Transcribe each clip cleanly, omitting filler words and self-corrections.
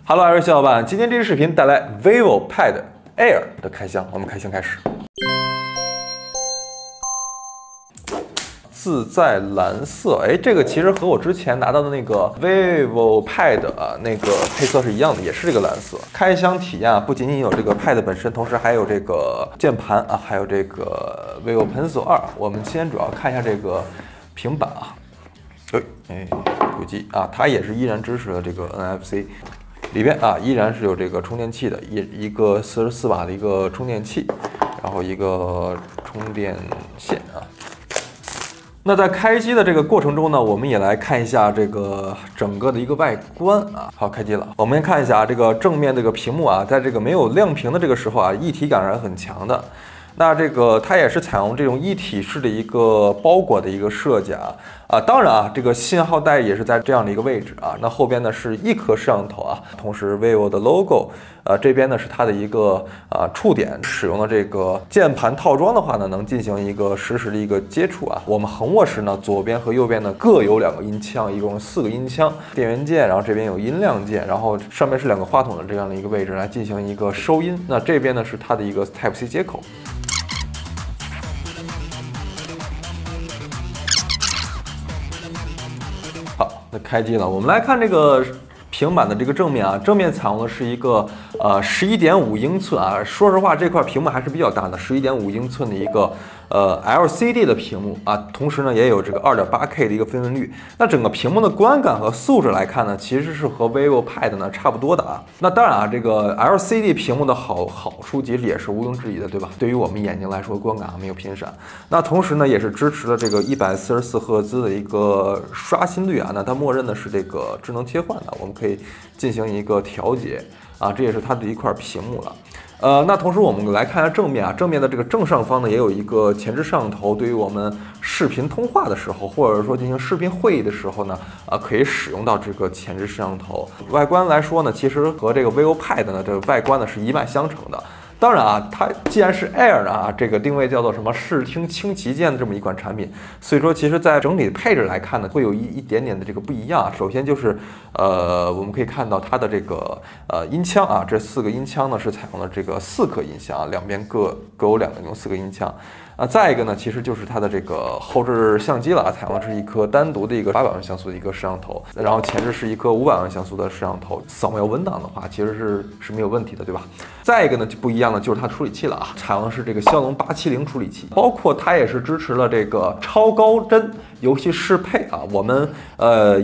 Hello， 各位小伙伴，今天这期视频带来 vivo Pad Air 的开箱，我们开箱开始。自在蓝色，这个其实和我之前拿到的那个 vivo Pad 那个配色是一样的，也是这个蓝色。开箱体验不仅仅有这个 Pad 本身，同时还有这个键盘还有这个 vivo Pencil 2。我们今天主要看一下这个平板手机它也是依然支持了这个 NFC。 里边依然是有这个充电器的，一个44瓦的一个充电器，然后一个充电线那在开机的这个过程中呢，我们也来看一下这个整个的一个外观好，开机了。我们看一下这个正面这个屏幕在这个没有亮屏的这个时候一体感还是很强的。那这个它也是采用这种一体式的一个包裹的一个设计当然这个信号带也是在这样的一个位置那后边呢是一颗摄像头同时 vivo 的 logo 这边呢是它的一个触点，使用的这个键盘套装的话呢，能进行一个实时的一个接触我们横握时呢，左边和右边呢各有2个音枪，一共4个音枪，电源键，然后这边有音量键，然后上面是2个话筒的这样的一个位置来进行一个收音。那这边呢是它的一个 Type C 接口。好，那开机了，我们来看这个平板的这个正面正面采用的是一个11.5英寸说实话这块屏幕还是比较大的，11.5英寸的一个LCD 的屏幕同时呢也有这个 2.8K 的一个分辨率。那整个屏幕的观感和素质来看呢，其实是和 vivo Pad 呢差不多的那当然这个 LCD 屏幕的好处其实也是毋庸置疑的，对吧？对于我们眼睛来说，观感没有偏闪。那同时呢也是支持了这个144赫兹的一个刷新率那它默认的是这个智能切换的，我们可以进行一个调节这也是它的一块屏幕了。那同时我们来看一下正面正面的这个正上方呢也有一个前置摄像头，对于我们视频通话的时候，或者说进行视频会议的时候呢可以使用到这个前置摄像头。外观来说呢，其实和这个 vivo Pad 呢这个外观呢是一脉相承的。当然它既然是 Air 呢这个定位叫做什么视听轻旗舰的这么一款产品，所以说其实在整体配置来看呢，会有一点点的这个不一样。首先就是我们可以看到它的这个音枪这4个音枪呢是采用了这个4颗音箱两边各有2个，用4个音枪再一个呢，其实就是它的这个后置相机了采用的是一颗单独的一个800万像素的一个摄像头，然后前置是一颗500万像素的摄像头，扫描文档的话其实是没有问题的，对吧？再一个呢就不一样的就是它处理器了采用的是这个骁龙870处理器，包括它也是支持了这个超高帧游戏适配我们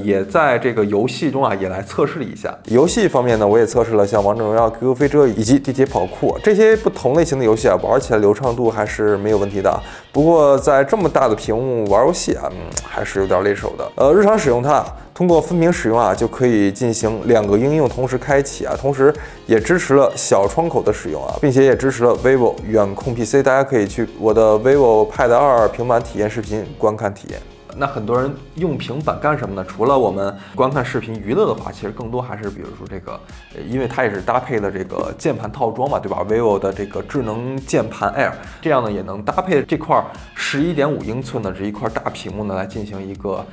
也在这个游戏中也来测试了一下。游戏方面呢，我也测试了像王者荣耀、QQ 飞车以及地铁跑酷这些不同类型的游戏玩起来流畅度还是没有问题的。不过在这么大的屏幕玩游戏还是有点累手的。日常使用它通过分屏使用就可以进行2个应用同时开启同时也支持了小窗口的使用并且也支持了 vivo 远控 PC， 大家可以去我的 vivo Pad 2平板体验视频观看体验。那很多人用平板干什么呢？除了我们观看视频娱乐的话，其实更多还是比如说这个，因为它也是搭配了这个键盘套装嘛，对吧 ？vivo 的这个智能键盘 Air， 这样呢也能搭配这块11.5英寸的这一块大屏幕呢，来进行一个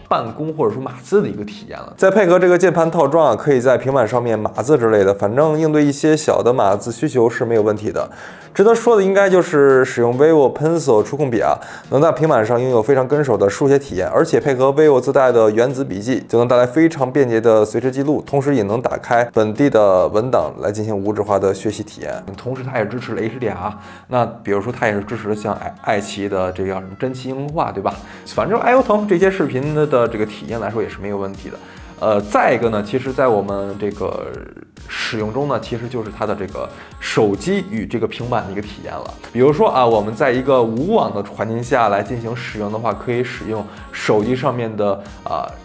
办公或者说码字的一个体验了。再配合这个键盘套装可以在平板上面码字之类的，反正应对一些小的码字需求是没有问题的。值得说的应该就是使用 vivo Pencil 触控笔能在平板上拥有非常跟手的书写体验，而且配合 vivo 自带的原子笔记，就能带来非常便捷的随时记录，同时也能打开本地的文档来进行无纸化的学习体验。同时它也支持了 HDR， 那比如说它也是支持了像爱奇艺的这个叫什么真气硬化，对吧？反正爱优腾这些视频的这个体验来说也是没有问题的。再一个呢，其实在我们这个使用中呢，其实就是它的这个手机与这个平板的一个体验了。比如说我们在一个无网的环境下来进行使用的话，可以使用手机上面的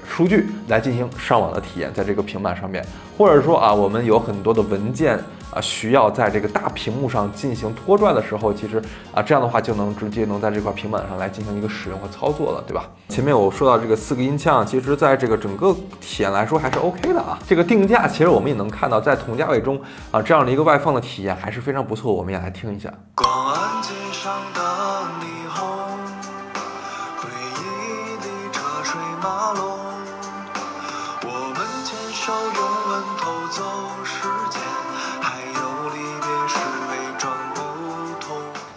数据来进行上网的体验，在这个平板上面，或者说我们有很多的文件需要在这个大屏幕上进行拖拽的时候，其实这样的话就能直接能在这块平板上来进行一个使用和操作了，对吧？前面我说到这个4个音枪，其实在这个整个体验来说还是 OK 的这个定价其实我们也能看到，在同价位中这样的一个外放的体验还是非常不错，我们也来听一下。光安街上的霓虹，回忆里车水马龙，我们牵手用温头走。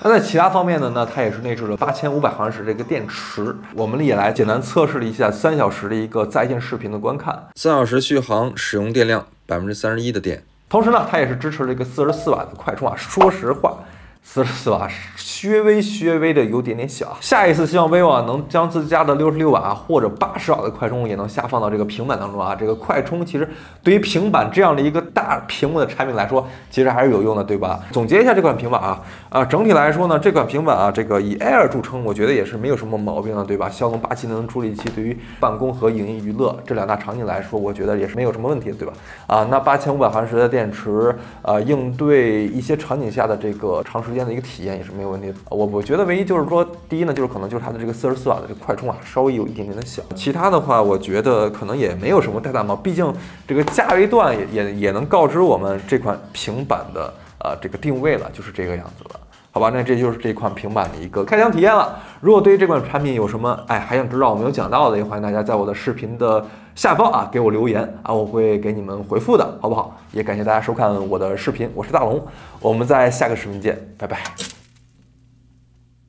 那在其他方面呢，它也是内置了8500毫安时的一个电池。我们也来简单测试了一下3小时的一个在线视频的观看，3小时续航，使用电量31%的电。同时呢，它也是支持了一个44瓦的快充啊。说实话，44瓦稍微的有点小。下一次希望 vivo 啊能将自家的66瓦或者80瓦的快充也能下放到这个平板当中啊。这个快充其实对于平板这样的一个大屏幕的产品来说，其实还是有用的，对吧？总结一下这款平板啊，整体来说呢，这款平板啊，这个以 Air 著称，我觉得也是没有什么毛病的，对吧？骁龙8 7能处理器对于办公和影音娱乐这2大场景来说，我觉得也是没有什么问题的，对吧？那8500毫安时的电池，应对一些场景下的这个长时间的一个体验也是没有问题的。我觉得唯一就是说，第一呢，就是可能就是它的这个44瓦的这个快充啊，稍微有一点点的小。其他的话，我觉得可能也没有什么太大毛病，毕竟这个价位段也能告知我们这款平板的这个定位了，就是这个样子了。好吧，那这就是这款平板的一个开箱体验了。如果对于这款产品有什么还想知道我没有讲到的，也欢迎大家在我的视频的下方给我留言我会给你们回复的，好不好？也感谢大家收看我的视频，我是大龙，我们在下个视频见，拜拜。